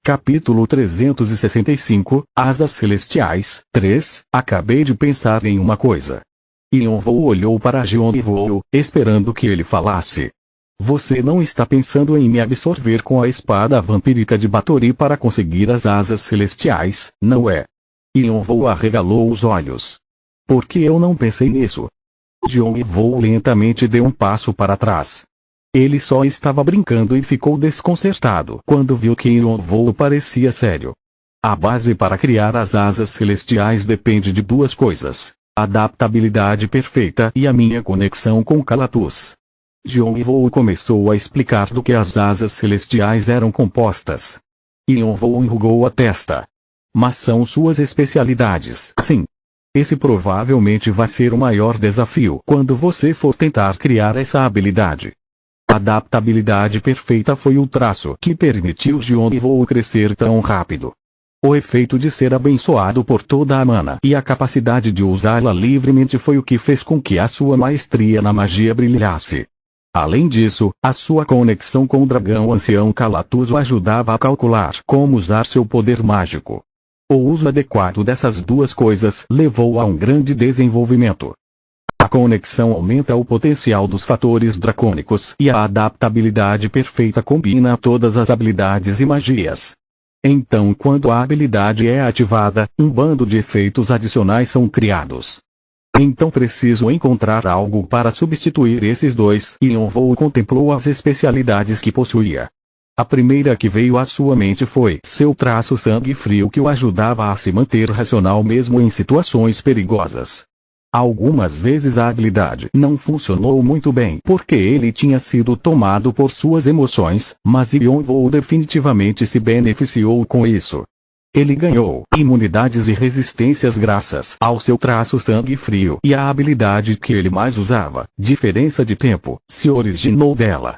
Capítulo 365, Asas Celestiais. 3. Acabei de pensar em uma coisa. Yonvou olhou para Jeonvou, esperando que ele falasse. Você não está pensando em me absorver com a espada vampírica de Batory para conseguir as asas celestiais, não é? Yonvou arregalou os olhos. Por que eu não pensei nisso? Jeonvou lentamente deu um passo para trás. Ele só estava brincando e ficou desconcertado quando viu que Yonvou parecia sério. A base para criar as asas celestiais depende de duas coisas: adaptabilidade perfeita e a minha conexão com Kalatus. Yonvou começou a explicar do que as asas celestiais eram compostas. Yonvou enrugou a testa. Mas são suas especialidades. Sim. Esse provavelmente vai ser o maior desafio quando você for tentar criar essa habilidade. Adaptabilidade perfeita foi o traço que permitiu Yonvou crescer tão rápido. O efeito de ser abençoado por toda a mana e a capacidade de usá-la livremente foi o que fez com que a sua maestria na magia brilhasse. Além disso, a sua conexão com o dragão ancião Kalatus o ajudava a calcular como usar seu poder mágico. O uso adequado dessas duas coisas levou a um grande desenvolvimento. A conexão aumenta o potencial dos fatores dracônicos e a adaptabilidade perfeita combina todas as habilidades e magias. Então, quando a habilidade é ativada, um bando de efeitos adicionais são criados. Então preciso encontrar algo para substituir esses dois. Yonvou contemplou as especialidades que possuía. A primeira que veio à sua mente foi seu traço sangue frio, que o ajudava a se manter racional mesmo em situações perigosas. Algumas vezes a habilidade não funcionou muito bem porque ele tinha sido tomado por suas emoções, mas Yonvou definitivamente se beneficiou com isso. Ele ganhou imunidades e resistências graças ao seu traço sangue frio, e a habilidade que ele mais usava, diferença de tempo, se originou dela.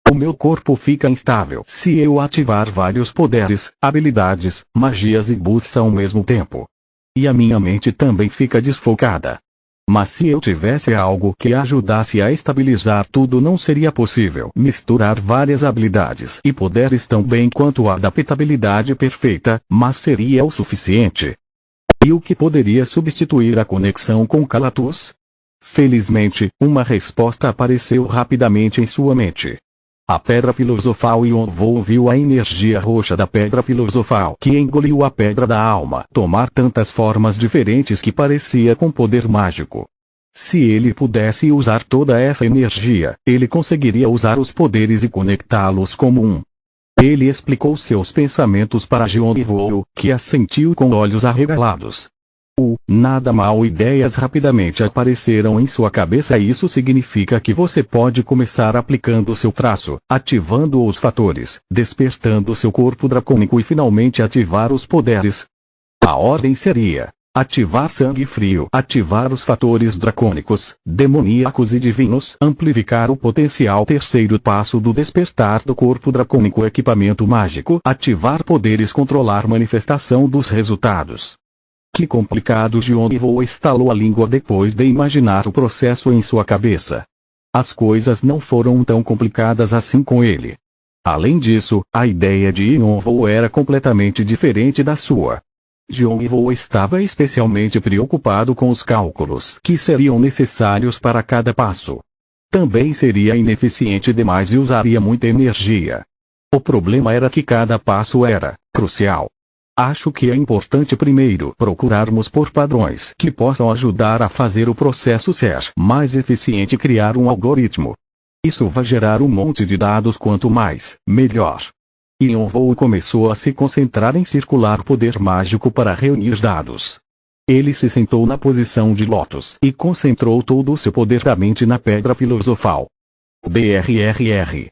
O meu corpo fica instável se eu ativar vários poderes, habilidades, magias e buffs ao mesmo tempo. E a minha mente também fica desfocada. Mas se eu tivesse algo que ajudasse a estabilizar tudo, não seria possível misturar várias habilidades e poderes tão bem quanto a adaptabilidade perfeita, mas seria o suficiente. E o que poderia substituir a conexão com Kalatus? Felizmente, uma resposta apareceu rapidamente em sua mente. A Pedra Filosofal. Yonvou viu a energia roxa da Pedra Filosofal, que engoliu a Pedra da Alma, tomar tantas formas diferentes que parecia com poder mágico. Se ele pudesse usar toda essa energia, ele conseguiria usar os poderes e conectá-los como um. Ele explicou seus pensamentos para Yonvou, que assentiu com olhos arregalados. Nada mal, ideias rapidamente apareceram em sua cabeça, e isso significa que você pode começar aplicando seu traço, ativando os fatores, despertando seu corpo dracônico e finalmente ativar os poderes. A ordem seria: ativar sangue frio, ativar os fatores dracônicos, demoníacos e divinos, amplificar o potencial. Terceiro passo do despertar do corpo dracônico: equipamento mágico, ativar poderes, controlar manifestação dos resultados. Que complicado! Yonvou estalou a língua depois de imaginar o processo em sua cabeça. As coisas não foram tão complicadas assim com ele. Além disso, a ideia de Yonvou era completamente diferente da sua. Yonvou estava especialmente preocupado com os cálculos que seriam necessários para cada passo. Também seria ineficiente demais e usaria muita energia. O problema era que cada passo era crucial. Acho que é importante primeiro procurarmos por padrões que possam ajudar a fazer o processo ser mais eficiente e criar um algoritmo. Isso vai gerar um monte de dados, quanto mais, melhor. Yonvou começou a se concentrar em circular poder mágico para reunir dados. Ele se sentou na posição de lótus e concentrou todo o seu poder da mente na Pedra Filosofal. BRRR.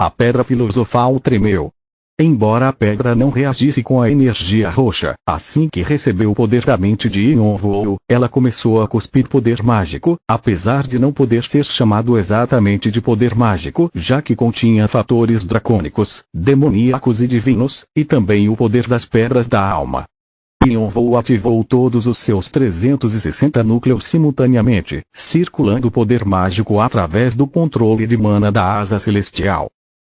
A Pedra Filosofal tremeu. Embora a pedra não reagisse com a energia roxa, assim que recebeu o poder da mente de Yonvou, ela começou a cuspir poder mágico, apesar de não poder ser chamado exatamente de poder mágico, já que continha fatores dracônicos, demoníacos e divinos, e também o poder das pedras da alma. Yonvou ativou todos os seus 360 núcleos simultaneamente, circulando o poder mágico através do controle de mana da asa celestial.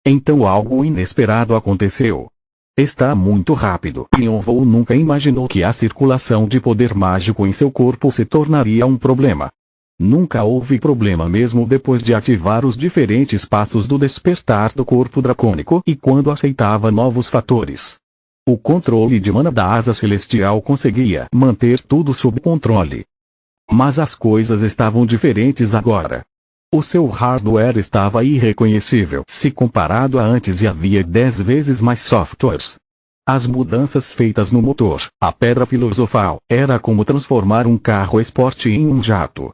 Então algo inesperado aconteceu. Está muito rápido. Yonvou nunca imaginou que a circulação de poder mágico em seu corpo se tornaria um problema. Nunca houve problema mesmo depois de ativar os diferentes passos do despertar do corpo dracônico e quando aceitava novos fatores. O controle de mana da asa celestial conseguia manter tudo sob controle. Mas as coisas estavam diferentes agora. O seu hardware estava irreconhecível se comparado a antes e havia 10 vezes mais softwares. As mudanças feitas no motor, a pedra filosofal, era como transformar um carro esporte em um jato.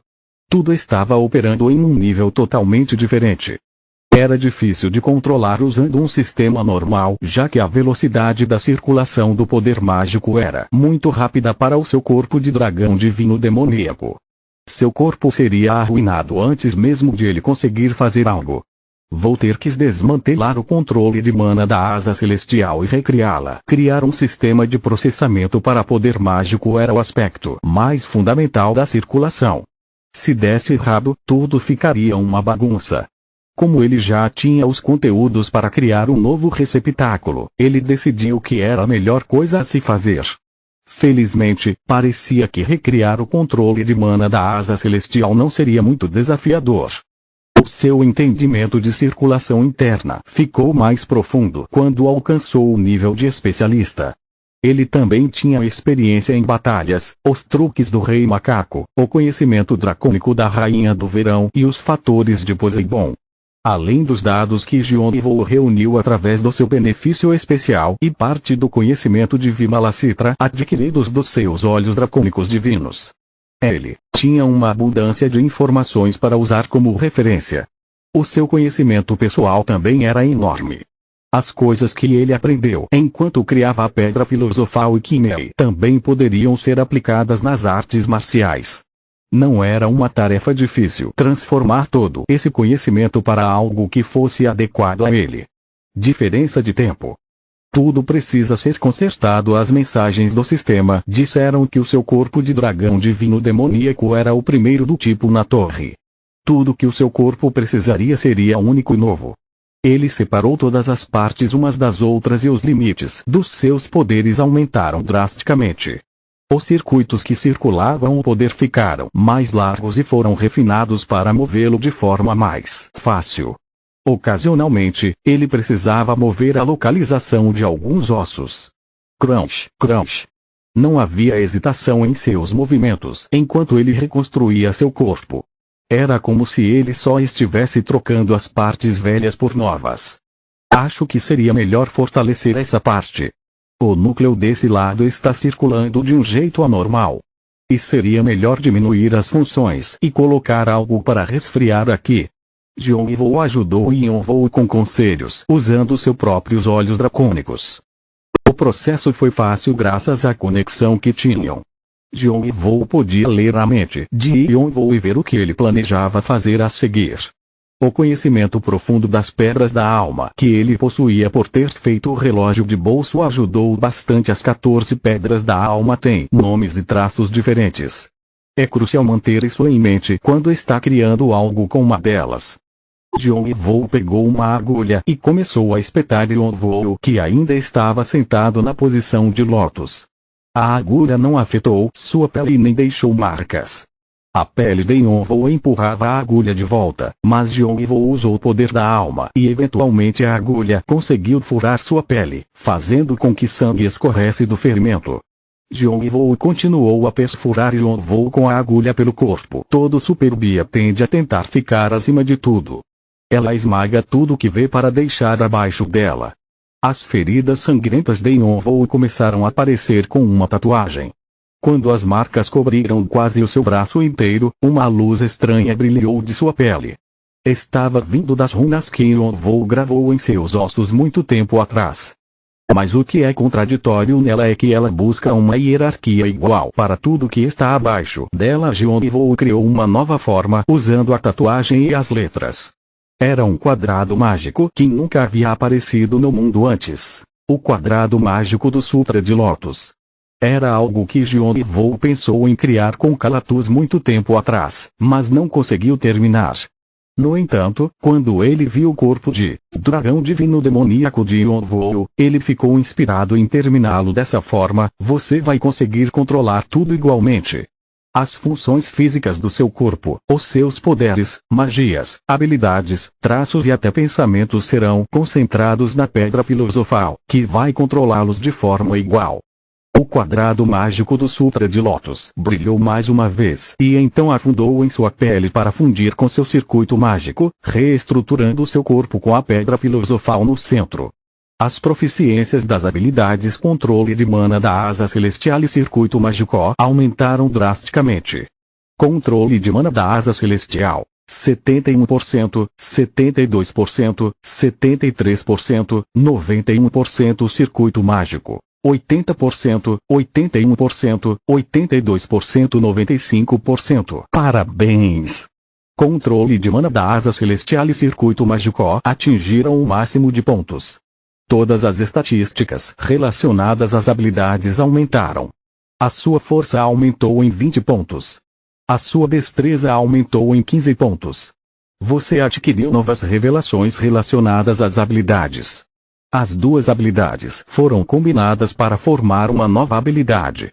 Tudo estava operando em um nível totalmente diferente. Era difícil de controlar usando um sistema normal, já que a velocidade da circulação do poder mágico era muito rápida para o seu corpo de dragão divino demoníaco. Seu corpo seria arruinado antes mesmo de ele conseguir fazer algo. Vou ter que desmantelar o controle de mana da asa celestial e recriá-la. Criar um sistema de processamento para poder mágico era o aspecto mais fundamental da circulação. Se desse errado, tudo ficaria uma bagunça. Como ele já tinha os conteúdos para criar um novo receptáculo, ele decidiu que era a melhor coisa a se fazer. Felizmente, parecia que recriar o controle de mana da asa celestial não seria muito desafiador. O seu entendimento de circulação interna ficou mais profundo quando alcançou o nível de especialista. Ele também tinha experiência em batalhas, os truques do Rei Macaco, o conhecimento dracônico da Rainha do Verão e os fatores de Poseidon. Além dos dados que Yonvou reuniu através do seu benefício especial e parte do conhecimento de Vimalacitra adquiridos dos seus olhos dracônicos divinos. Ele tinha uma abundância de informações para usar como referência. O seu conhecimento pessoal também era enorme. As coisas que ele aprendeu enquanto criava a pedra filosofal e Kinei também poderiam ser aplicadas nas artes marciais. Não era uma tarefa difícil transformar todo esse conhecimento para algo que fosse adequado a ele. Diferença de tempo. Tudo precisa ser consertado. As mensagens do sistema disseram que o seu corpo de dragão divino demoníaco era o primeiro do tipo na torre. Tudo que o seu corpo precisaria seria único e novo. Ele separou todas as partes umas das outras e os limites dos seus poderes aumentaram drasticamente. Os circuitos que circulavam o poder ficaram mais largos e foram refinados para movê-lo de forma mais fácil. Ocasionalmente, ele precisava mover a localização de alguns ossos. Crunch, crunch. Não havia hesitação em seus movimentos enquanto ele reconstruía seu corpo. Era como se ele só estivesse trocando as partes velhas por novas. Acho que seria melhor fortalecer essa parte. O núcleo desse lado está circulando de um jeito anormal. E seria melhor diminuir as funções e colocar algo para resfriar aqui. Yonvou ajudou Yonvou com conselhos usando seus próprios olhos dracônicos. O processo foi fácil graças à conexão que tinham. Yonvou podia ler a mente de Yonvou e ver o que ele planejava fazer a seguir. O conhecimento profundo das pedras da alma que ele possuía por ter feito o relógio de bolso ajudou bastante. As 14 pedras da alma têm nomes e traços diferentes. É crucial manter isso em mente quando está criando algo com uma delas. Yonvou pegou uma agulha e começou a espetar Yonvou, que ainda estava sentado na posição de lótus. A agulha não afetou sua pele e nem deixou marcas. A pele de Yonvou empurrava a agulha de volta, mas Yonvou usou o poder da alma e eventualmente a agulha conseguiu furar sua pele, fazendo com que sangue escorresse do ferimento. Yonvou continuou a perfurar Yonvou com a agulha pelo corpo. Todo Superbia tende a tentar ficar acima de tudo. Ela esmaga tudo que vê para deixar abaixo dela. As feridas sangrentas de Yonvou começaram a aparecer com uma tatuagem. Quando as marcas cobriram quase o seu braço inteiro, uma luz estranha brilhou de sua pele. Estava vindo das runas que Yonvou gravou em seus ossos muito tempo atrás. Mas o que é contraditório nela é que ela busca uma hierarquia igual para tudo que está abaixo dela. Yonvou criou uma nova forma usando a tatuagem e as letras. Era um quadrado mágico que nunca havia aparecido no mundo antes. O quadrado mágico do Sutra de Lótus. Era algo que Yonvou pensou em criar com Calatus muito tempo atrás, mas não conseguiu terminar. No entanto, quando ele viu o corpo de dragão divino demoníaco de Yonvou, ele ficou inspirado em terminá-lo dessa forma: você vai conseguir controlar tudo igualmente. As funções físicas do seu corpo, os seus poderes, magias, habilidades, traços e até pensamentos serão concentrados na pedra filosofal, que vai controlá-los de forma igual. O quadrado mágico do Sutra de Lótus brilhou mais uma vez e então afundou em sua pele para fundir com seu circuito mágico, reestruturando seu corpo com a pedra filosofal no centro. As proficiências das habilidades controle de mana da asa celestial e circuito mágico aumentaram drasticamente. Controle de mana da asa celestial: 71%, 72%, 73%, 91% circuito mágico: 80%, 81%, 82%, 95%. Parabéns! Controle de mana da asa celestial e circuito mágico atingiram o máximo de pontos. Todas as estatísticas relacionadas às habilidades aumentaram. A sua força aumentou em 20 pontos. A sua destreza aumentou em 15 pontos. Você adquiriu novas revelações relacionadas às habilidades. As duas habilidades foram combinadas para formar uma nova habilidade.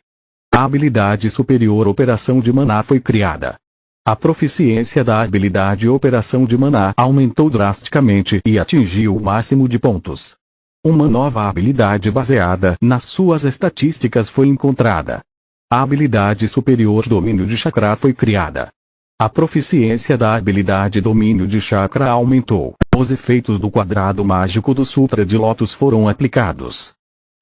A habilidade superior Operação de Maná foi criada. A proficiência da habilidade Operação de Maná aumentou drasticamente e atingiu o máximo de pontos. Uma nova habilidade baseada nas suas estatísticas foi encontrada. A habilidade superior Domínio de Chakra foi criada. A proficiência da habilidade Domínio de Chakra aumentou. Os efeitos do quadrado mágico do Sutra de Lótus foram aplicados.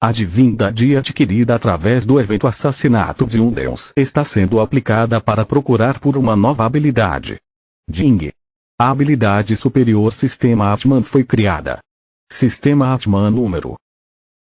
A divindade adquirida através do evento Assassinato de um Deus está sendo aplicada para procurar por uma nova habilidade. Jing. A habilidade superior Sistema Atman foi criada. Sistema Atman número.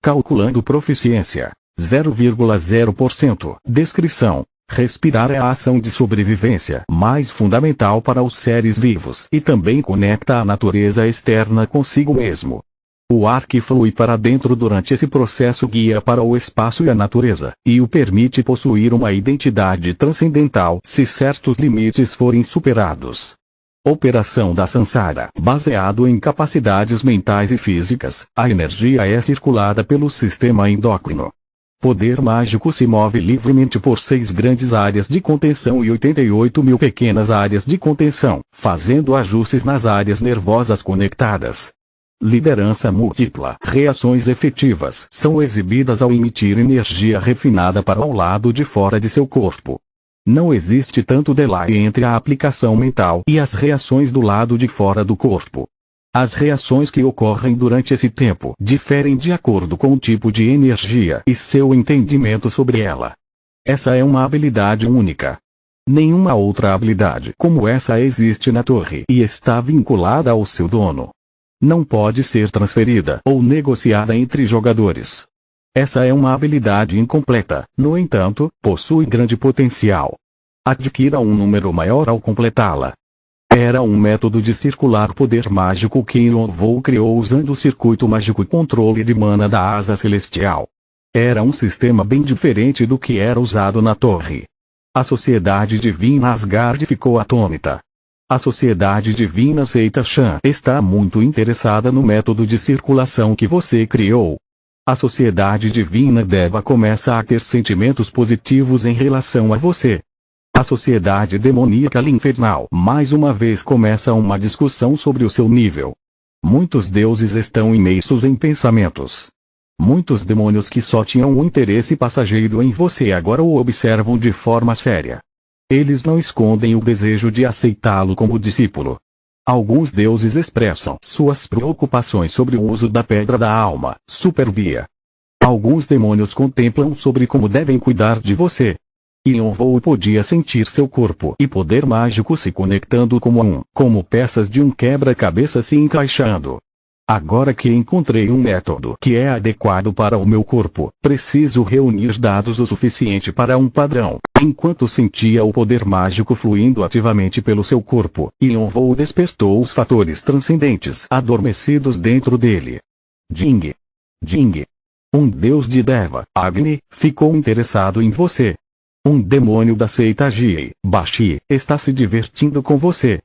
Calculando proficiência: 0,0%. Descrição: respirar é a ação de sobrevivência mais fundamental para os seres vivos e também conecta a natureza externa consigo mesmo. O ar que flui para dentro durante esse processo guia para o espaço e a natureza, e o permite possuir uma identidade transcendental se certos limites forem superados. Operação da Sansara. Baseado em capacidades mentais e físicas, a energia é circulada pelo sistema endócrino. Poder mágico se move livremente por 6 grandes áreas de contenção e 88 mil pequenas áreas de contenção, fazendo ajustes nas áreas nervosas conectadas. Liderança múltipla. Reações efetivas são exibidas ao emitir energia refinada para o lado de fora de seu corpo. Não existe tanto delay entre a aplicação mental e as reações do lado de fora do corpo. As reações que ocorrem durante esse tempo diferem de acordo com o tipo de energia e seu entendimento sobre ela. Essa é uma habilidade única. Nenhuma outra habilidade como essa existe na torre e está vinculada ao seu dono. Não pode ser transferida ou negociada entre jogadores. Essa é uma habilidade incompleta, no entanto, possui grande potencial. Adquira um número maior ao completá-la. Era um método de circular poder mágico que Yonvou criou usando o circuito mágico e controle de mana da asa celestial. Era um sistema bem diferente do que era usado na torre. A Sociedade Divina Asgard ficou atônita. A Sociedade Divina Seita Shan está muito interessada no método de circulação que você criou. A Sociedade Divina Deva começa a ter sentimentos positivos em relação a você. A Sociedade Demoníaca Infernal mais uma vez começa uma discussão sobre o seu nível. Muitos deuses estão imersos em pensamentos. Muitos demônios que só tinham um interesse passageiro em você agora o observam de forma séria. Eles não escondem o desejo de aceitá-lo como discípulo. Alguns deuses expressam suas preocupações sobre o uso da pedra da alma, Superbia. Alguns demônios contemplam sobre como devem cuidar de você. Yonvou podia sentir seu corpo e poder mágico se conectando como peças de um quebra-cabeça se encaixando. Agora que encontrei um método que é adequado para o meu corpo, preciso reunir dados o suficiente para um padrão. Enquanto sentia o poder mágico fluindo ativamente pelo seu corpo, Yonvou despertou os fatores transcendentes adormecidos dentro dele. Jing. Jing. Um deus de Deva, Agni, ficou interessado em você. Um demônio da seita Jie, Bashi, está se divertindo com você.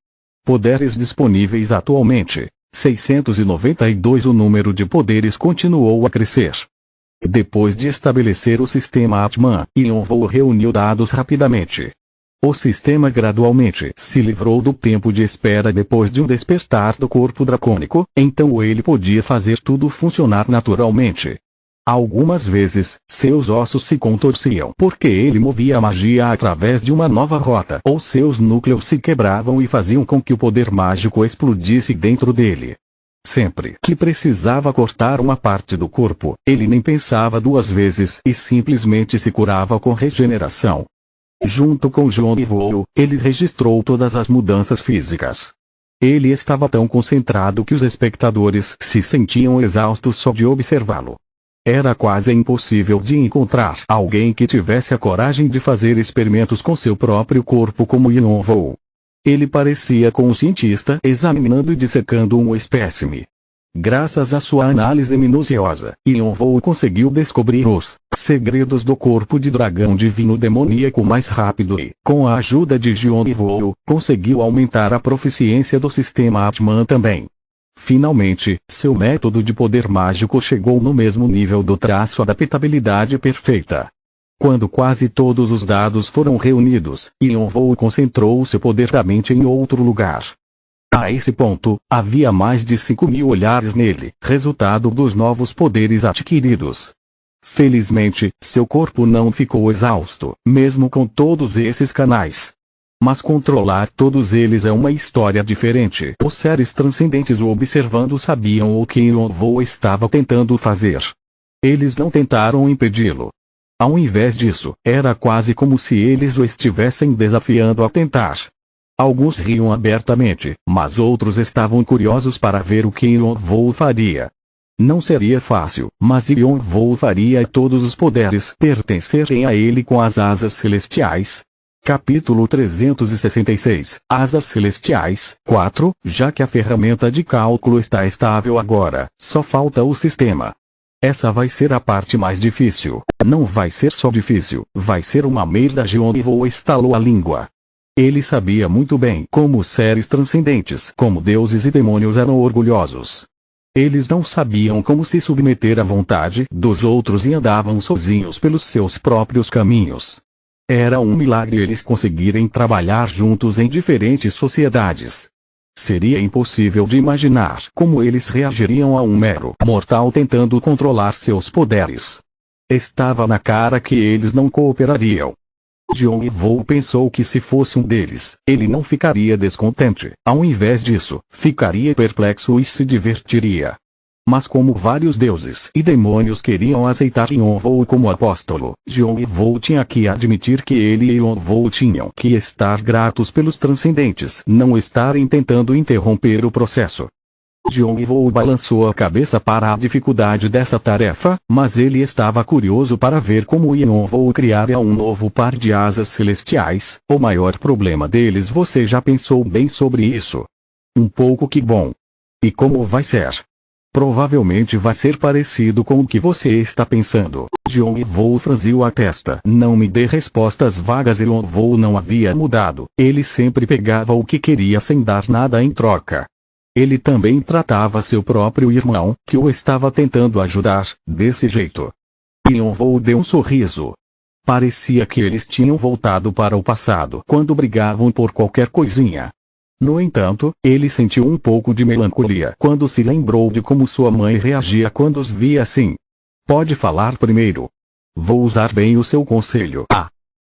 Poderes disponíveis atualmente: 692. O número de poderes continuou a crescer. Depois de estabelecer o sistema Atman, Yonvou reuniu dados rapidamente. O sistema gradualmente se livrou do tempo de espera depois de um despertar do corpo dracônico, então ele podia fazer tudo funcionar naturalmente. Algumas vezes, seus ossos se contorciam porque ele movia a magia através de uma nova rota, ou seus núcleos se quebravam e faziam com que o poder mágico explodisse dentro dele. Sempre que precisava cortar uma parte do corpo, ele nem pensava duas vezes e simplesmente se curava com regeneração. Junto com Yonvou, ele registrou todas as mudanças físicas. Ele estava tão concentrado que os espectadores se sentiam exaustos só de observá-lo. Era quase impossível de encontrar alguém que tivesse a coragem de fazer experimentos com seu próprio corpo como Yonvou. Ele parecia com um cientista examinando e dissecando um espécime. Graças à sua análise minuciosa, Yonvou conseguiu descobrir os segredos do corpo de dragão divino demoníaco mais rápido e, com a ajuda de Yonvou, conseguiu aumentar a proficiência do sistema Atman também. Finalmente, seu método de poder mágico chegou no mesmo nível do traço adaptabilidade perfeita. Quando quase todos os dados foram reunidos, Yonvou concentrou seu poder da mente em outro lugar. A esse ponto, havia mais de 5.000 olhares nele, resultado dos novos poderes adquiridos. Felizmente, seu corpo não ficou exausto, mesmo com todos esses canais. Mas controlar todos eles é uma história diferente. Os seres transcendentes o observando sabiam o que Yonvou estava tentando fazer. Eles não tentaram impedi-lo. Ao invés disso, era quase como se eles o estivessem desafiando a tentar. Alguns riam abertamente, mas outros estavam curiosos para ver o que Yonvou faria. Não seria fácil, mas Yonvou faria todos os poderes pertencerem a ele com as asas celestiais. Capítulo 366, Asas Celestiais, 4, já que a ferramenta de cálculo está estável agora, só falta o sistema. Essa vai ser a parte mais difícil. Não vai ser só difícil, vai ser uma merda. Yonvou estalou a língua. Ele sabia muito bem como os seres transcendentes, como deuses e demônios eram orgulhosos. Eles não sabiam como se submeter à vontade dos outros e andavam sozinhos pelos seus próprios caminhos. Era um milagre eles conseguirem trabalhar juntos em diferentes sociedades. Seria impossível de imaginar como eles reagiriam a um mero mortal tentando controlar seus poderes. Estava na cara que eles não cooperariam. Yonvou pensou que se fosse um deles, ele não ficaria descontente. Ao invés disso, ficaria perplexo e se divertiria. Mas como vários deuses e demônios queriam aceitar Yonvou como apóstolo, Yonvou tinha que admitir que ele e Yonvou tinham que estar gratos pelos transcendentes não estarem tentando interromper o processo. Yonvou balançou a cabeça para a dificuldade dessa tarefa, mas ele estava curioso para ver como Yonvou criaria um novo par de asas celestiais. O maior problema deles, você já pensou bem sobre isso? Um pouco, que bom. E como vai ser? Provavelmente vai ser parecido com o que você está pensando. Yonvou franziu a testa. Não me dê respostas vagas. Yonvou não havia mudado. Ele sempre pegava o que queria sem dar nada em troca. Ele também tratava seu próprio irmão, que o estava tentando ajudar, desse jeito. Yonvou deu um sorriso. Parecia que eles tinham voltado para o passado quando brigavam por qualquer coisinha. No entanto, ele sentiu um pouco de melancolia quando se lembrou de como sua mãe reagia quando os via assim. Pode falar primeiro. Vou usar bem o seu conselho.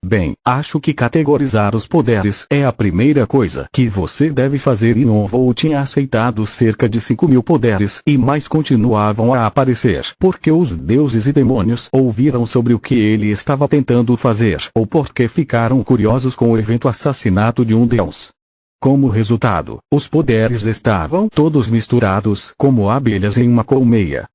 Bem, acho que categorizar os poderes é a primeira coisa que você deve fazer. Yonvou tinha aceitado cerca de 5.000 poderes e mais continuavam a aparecer porque os deuses e demônios ouviram sobre o que ele estava tentando fazer ou porque ficaram curiosos com o evento assassinato de um deus. Como resultado, os poderes estavam todos misturados como abelhas em uma colmeia.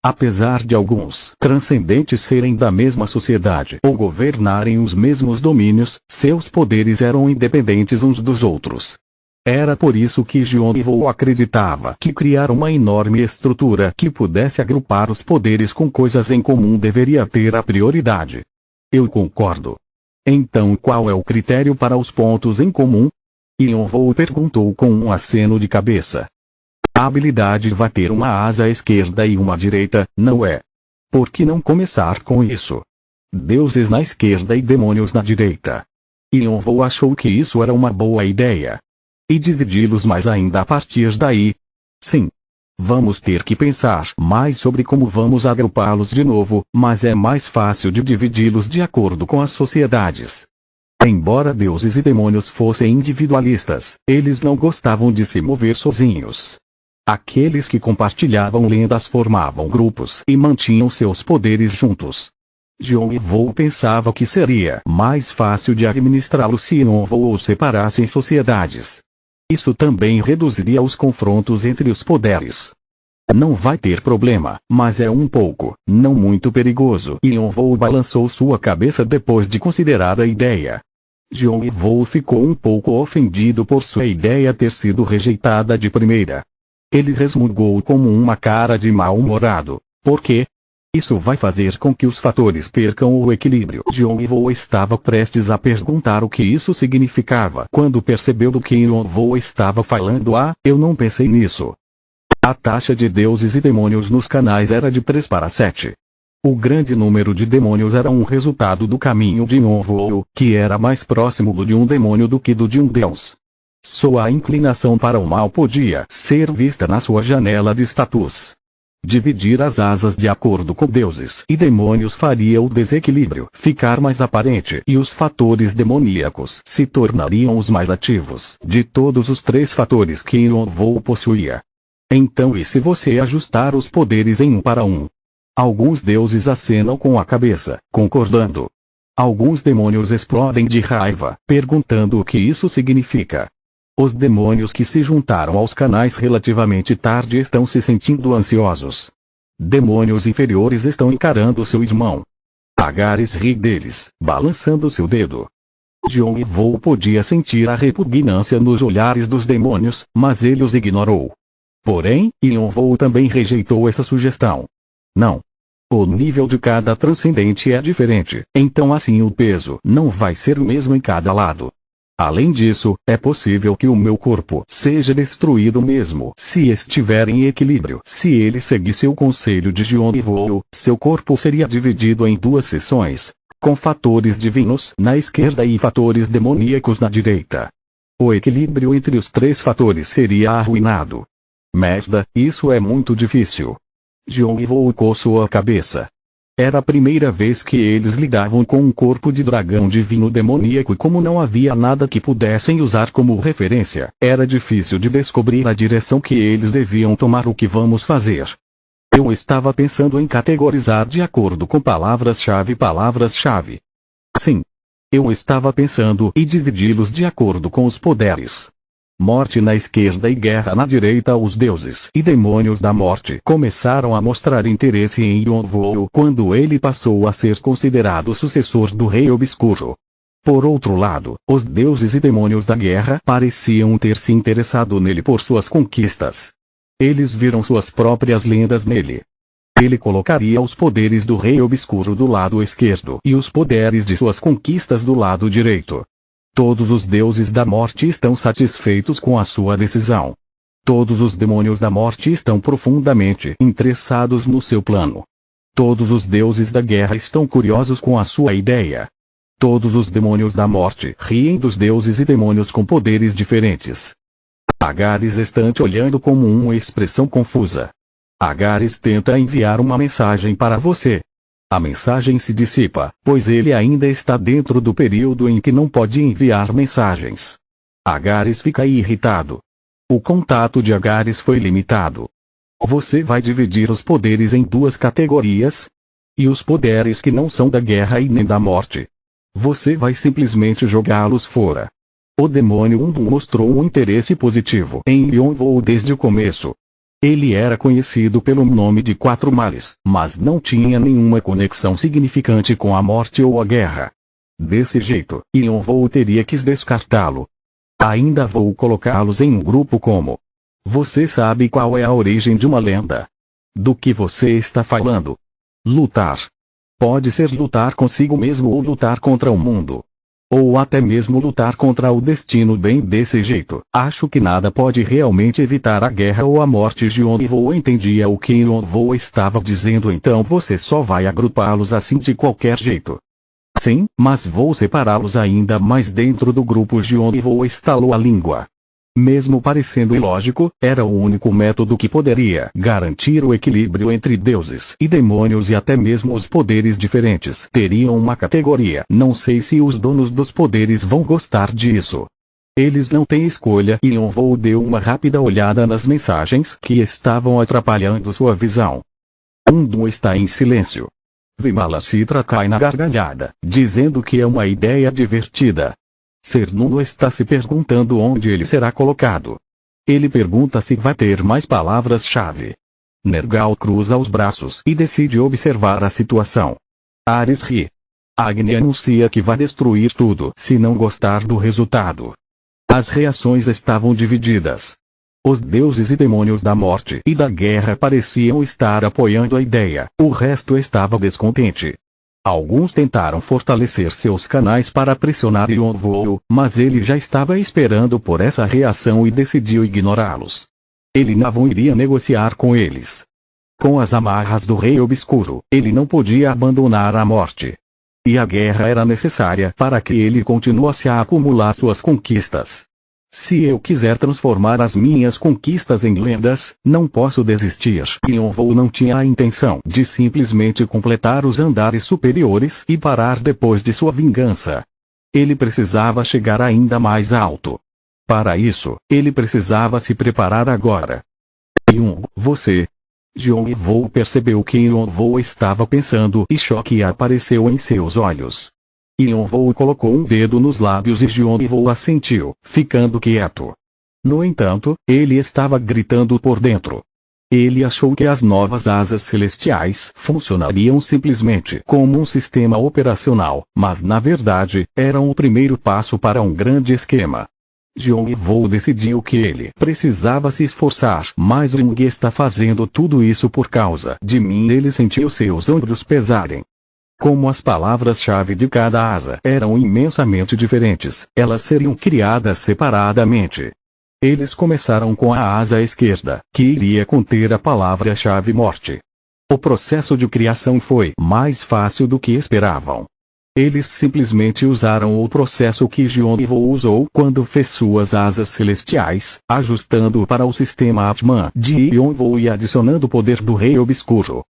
Apesar de alguns transcendentes serem da mesma sociedade ou governarem os mesmos domínios, seus poderes eram independentes uns dos outros. Era por isso que Yonvou acreditava que criar uma enorme estrutura que pudesse agrupar os poderes com coisas em comum deveria ter a prioridade. Eu concordo. Então qual é o critério para os pontos em comum? Yonvou perguntou com um aceno de cabeça. A habilidade vai ter uma asa esquerda e uma direita, não é? Por que não começar com isso? Deuses na esquerda e demônios na direita. Yonvou achou que isso era uma boa ideia. E dividi-los mais ainda a partir daí. Sim. Vamos ter que pensar mais sobre como vamos agrupá-los de novo, mas é mais fácil de dividi-los de acordo com as sociedades. Embora deuses e demônios fossem individualistas, eles não gostavam de se mover sozinhos. Aqueles que compartilhavam lendas formavam grupos e mantinham seus poderes juntos. Yonvou pensava que seria mais fácil de administrá-los se Yonvou os separasse em sociedades. Isso também reduziria os confrontos entre os poderes. Não vai ter problema, mas é um pouco, não muito perigoso. Yonvou balançou sua cabeça depois de considerar a ideia. Yonvou ficou um pouco ofendido por sua ideia ter sido rejeitada de primeira. Ele resmungou como uma cara de mal-humorado. Por quê? Isso vai fazer com que os fatores percam o equilíbrio. Yonvou estava prestes a perguntar o que isso significava quando percebeu do que Yonvou estava falando. Eu não pensei nisso. A taxa de deuses e demônios nos canais era de 3 para 7. O grande número de demônios era um resultado do caminho de Yonvou, que era mais próximo do de um demônio do que do de um deus. Sua inclinação para o mal podia ser vista na sua janela de status. Dividir as asas de acordo com deuses e demônios faria o desequilíbrio ficar mais aparente e os fatores demoníacos se tornariam os mais ativos de todos os 3 fatores que Yonvou possuía. Então e se você ajustar os poderes em 1 para 1? Alguns deuses acenam com a cabeça, concordando. Alguns demônios explodem de raiva, perguntando o que isso significa. Os demônios que se juntaram aos canais relativamente tarde estão se sentindo ansiosos. Demônios inferiores estão encarando seu irmão. Agares ri deles, balançando seu dedo. Yonvou podia sentir a repugnância nos olhares dos demônios, mas ele os ignorou. Porém, Yonvou também rejeitou essa sugestão. Não. O nível de cada transcendente é diferente, então assim o peso não vai ser o mesmo em cada lado. Além disso, é possível que o meu corpo seja destruído mesmo se estiver em equilíbrio. Se ele seguisse o conselho de Yonvou, seu corpo seria dividido em 2 seções, com fatores divinos na esquerda e fatores demoníacos na direita. O equilíbrio entre os 3 fatores seria arruinado. Merda, isso é muito difícil. Yonvou coçou a cabeça. Era a primeira vez que eles lidavam com um corpo de dragão divino demoníaco e como não havia nada que pudessem usar como referência, era difícil de descobrir a direção que eles deviam tomar. O que vamos fazer? Eu estava pensando em categorizar de acordo com palavras-chave. Sim. Eu estava pensando em dividi-los de acordo com os poderes. Morte na esquerda e guerra na direita. Os deuses e demônios da morte começaram a mostrar interesse em Yonvou quando ele passou a ser considerado sucessor do Rei Obscuro. Por outro lado, os deuses e demônios da guerra pareciam ter se interessado nele por suas conquistas. Eles viram suas próprias lendas nele. Ele colocaria os poderes do Rei Obscuro do lado esquerdo e os poderes de suas conquistas do lado direito. Todos os deuses da morte estão satisfeitos com a sua decisão. Todos os demônios da morte estão profundamente interessados no seu plano. Todos os deuses da guerra estão curiosos com a sua ideia. Todos os demônios da morte riem dos deuses e demônios com poderes diferentes. Agares está olhando como uma expressão confusa. Agares tenta enviar uma mensagem para você. A mensagem se dissipa, pois ele ainda está dentro do período em que não pode enviar mensagens. Agares fica irritado. O contato de Agares foi limitado. Você vai dividir os poderes em 2 categorias? E os poderes que não são da guerra e nem da morte? Você vai simplesmente jogá-los fora. O demônio Umbu mostrou um interesse positivo em Yonvou desde o começo. Ele era conhecido pelo nome de 4 males, mas não tinha nenhuma conexão significante com a morte ou a guerra. Desse jeito, Yonvou teria que descartá-lo. Ainda vou colocá-los em um grupo como... Você sabe qual é a origem de uma lenda? Do que você está falando? Lutar. Pode ser lutar consigo mesmo ou lutar contra o mundo. Ou até mesmo lutar contra o destino bem desse jeito. Acho que nada pode realmente evitar a guerra ou a morte. Yonvo entendia o que Yonvo estava dizendo, então você só vai agrupá-los assim de qualquer jeito. Sim, mas vou separá-los ainda mais dentro do grupo. Yonvo estalou a língua. Mesmo parecendo ilógico, era o único método que poderia garantir o equilíbrio entre deuses e demônios, e até mesmo os poderes diferentes teriam uma categoria. Não sei se os donos dos poderes vão gostar disso. Eles não têm escolha. E Yonvo deu uma rápida olhada nas mensagens que estavam atrapalhando sua visão. Undun está em silêncio. Vimalacitra cai na gargalhada, dizendo que é uma ideia divertida. Cernuno está se perguntando onde ele será colocado. Ele pergunta se vai ter mais palavras-chave. Nergal cruza os braços e decide observar a situação. Ares ri. Agni anuncia que vai destruir tudo se não gostar do resultado. As reações estavam divididas. Os deuses e demônios da morte e da guerra pareciam estar apoiando a ideia, o resto estava descontente. Alguns tentaram fortalecer seus canais para pressionar Yonvo, mas ele já estava esperando por essa reação e decidiu ignorá-los. Ele não iria negociar com eles. Com as amarras do Rei Obscuro, ele não podia abandonar a morte. E a guerra era necessária para que ele continuasse a acumular suas conquistas. Se eu quiser transformar as minhas conquistas em lendas, não posso desistir. Yonvo não tinha a intenção de simplesmente completar os andares superiores e parar depois de sua vingança. Ele precisava chegar ainda mais alto. Para isso, ele precisava se preparar agora. Você. Yonvo percebeu que Yonvo estava pensando e choque apareceu em seus olhos. Yonvo colocou um dedo nos lábios e Yonvo assentiu, ficando quieto. No entanto, ele estava gritando por dentro. Ele achou que as novas asas celestiais funcionariam simplesmente como um sistema operacional, mas na verdade, eram o primeiro passo para um grande esquema. Yonvo decidiu que ele precisava se esforçar, mas Jung está fazendo tudo isso por causa de mim. Ele sentiu seus ombros pesarem. Como as palavras-chave de cada asa eram imensamente diferentes, elas seriam criadas separadamente. Eles começaram com a asa esquerda, que iria conter a palavra-chave morte. O processo de criação foi mais fácil do que esperavam. Eles simplesmente usaram o processo que Yonvo usou quando fez suas asas celestiais, ajustando para o sistema Atman de Yonvo e adicionando o poder do Rei Obscuro.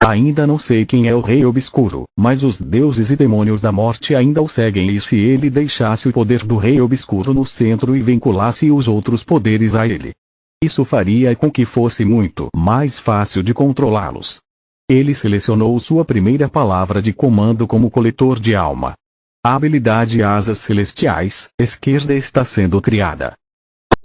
Ainda não sei quem é o Rei Obscuro, mas os deuses e demônios da morte ainda o seguem, e se ele deixasse o poder do Rei Obscuro no centro e vinculasse os outros poderes a ele, isso faria com que fosse muito mais fácil de controlá-los. Ele selecionou sua primeira palavra de comando como coletor de alma. A habilidade Asas Celestiais, esquerda, está sendo criada.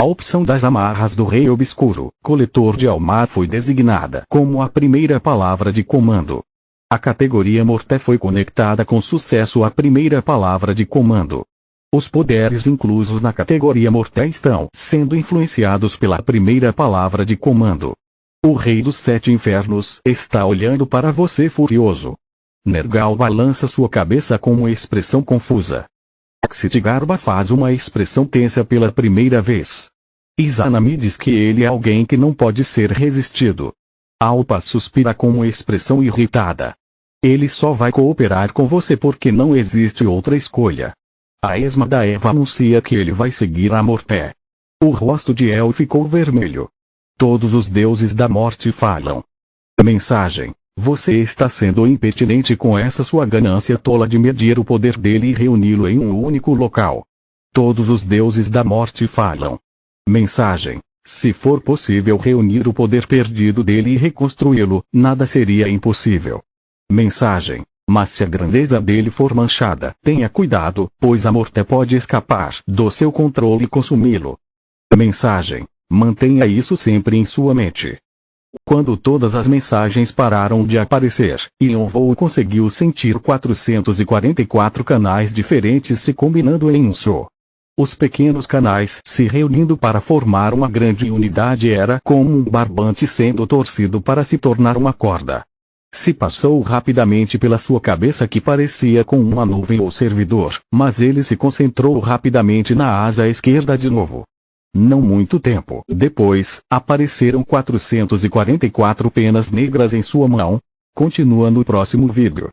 A opção das amarras do Rei Obscuro, coletor de alma, foi designada como a primeira palavra de comando. A categoria Morte foi conectada com sucesso à primeira palavra de comando. Os poderes inclusos na categoria Morte estão sendo influenciados pela primeira palavra de comando. O Rei dos Sete Infernos está olhando para você furioso. Nergal balança sua cabeça com uma expressão confusa. Xitigarbha faz uma expressão tensa pela primeira vez. Izanami diz que ele é alguém que não pode ser resistido. Alpa suspira com uma expressão irritada. Ele só vai cooperar com você porque não existe outra escolha. A esma da Eva anuncia que ele vai seguir a Morte. O rosto de El ficou vermelho. Todos os deuses da morte falam. Mensagem: você está sendo impertinente com essa sua ganância tola de medir o poder dele e reuni-lo em um único local. Todos os deuses da morte falam. Mensagem: se for possível reunir o poder perdido dele e reconstruí-lo, nada seria impossível. Mensagem: mas se a grandeza dele for manchada, tenha cuidado, pois a morte pode escapar do seu controle e consumi-lo. Mensagem: mantenha isso sempre em sua mente. Quando todas as mensagens pararam de aparecer, Yonvo conseguiu sentir 444 canais diferentes se combinando em um só. Os pequenos canais se reunindo para formar uma grande unidade, era como um barbante sendo torcido para se tornar uma corda. Se passou rapidamente pela sua cabeça que parecia com uma nuvem ou servidor, mas ele se concentrou rapidamente na asa esquerda de novo. Não muito tempo depois, apareceram 444 penas negras em sua mão. Continua no próximo vídeo.